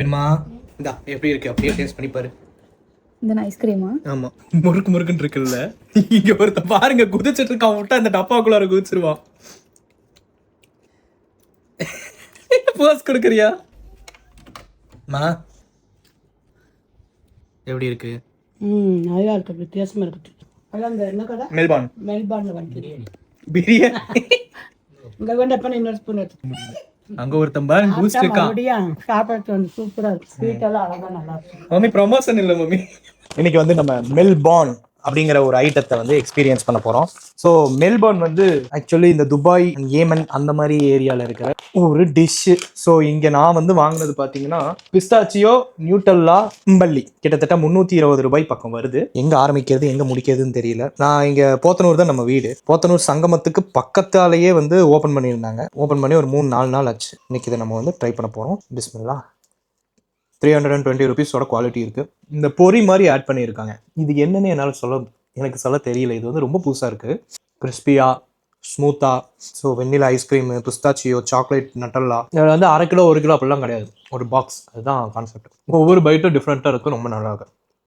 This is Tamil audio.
பெண்மா இந்தா எப்படி இருக்கு அப்படியே டேஸ்ட் பண்ணி பாரு. இந்த ஐஸ்கிரீமா? ஆமா, முறுக்கு முறுக்குன்னு இருக்குல்ல. இங்க ஒருத்த பாருங்க குதிச்சிட்டு இருக்கான், விட்டா இந்த டப்பாக்குள்ளார குதிச்சிருவான். போஸ் கொடுக்குறியா? மா எப்படி இருக்கு? நல்லா இருக்கு, வித்தியாசமா இருக்கு. அதான் அந்த என்ன கடை? மெல்பார்ன்ல வந்து பிரியாணி. இங்க வந்து எப்ப இன்னொரு ஸ்பூன் எடுத்து அங்க ஒருத்தன் பாருங்க பூஸ்ட் இருக்கான். சாப்பிட்டு வந்து சூப்பரா இருக்கு. ஸ்வீட் எல்லாம் அழகா நல்லா இருக்கு. மம்மி ப்ரமோஷன் இல்ல மம்மி. இன்னைக்கு வந்து நம்ம மெல்பார்ன் அப்படிங்கிற ஒரு ஐட்டத்தை வந்து எக்ஸ்பீரியன்ஸ் பண்ண போறோம். ஸோ மெல்பர்ன் வந்து ஆக்சுவலி இந்த துபாய் ஏமன் அந்த மாதிரி ஏரியாவில் இருக்கிற ஒரு டிஷ்ஷு. ஸோ இங்கே நான் வந்து வாங்கினது பார்த்தீங்கன்னா பிஸ்தாச்சியோ நியூட்டல்லா இம்பல்லி கிட்டத்தட்ட 320 ரூபாய் பக்கம் வருது. எங்கே ஆரம்பிக்கிறது எங்கே முடிக்கிறதுன்னு தெரியல. நான் இங்கே போத்தனூர் தான் நம்ம வீடு. போத்தனூர் சங்கமத்துக்கு பக்கத்தாலேயே வந்து ஓப்பன் பண்ணியிருந்தாங்க. ஓப்பன் பண்ணி ஒரு 3-4 நாள் ஆச்சு. இன்னைக்கு இதை நம்ம வந்து ட்ரை பண்ண போகிறோம். பிஸ்மில்லா. 320 ருபீஸோட குவாலிட்டி இருக்குது. இந்த பொரி மாதிரி ஆட் பண்ணியிருக்காங்க. இது என்னன்னு என்னால் எனக்கு சொல்ல தெரியல. இது வந்து ரொம்ப புதுசாக இருக்குது. கிறிஸ்பியாக ஸ்மூத்தாக. ஸோ வெண்ணிலா ஐஸ்கிரீமு, பிஸ்தாச்சியோ, சாக்லேட், நட்டல்லா. இதில் வந்து 1/2 கிலோ 1 கிலோ அப்படிலாம் கிடையாது. ஒரு பாக்ஸ். அதுதான் கான்செப்ட். ஒவ்வொரு பைட்டும் டிஃப்ரெண்ட்டாக இருக்குது. ரொம்ப நல்லா இருக்குது.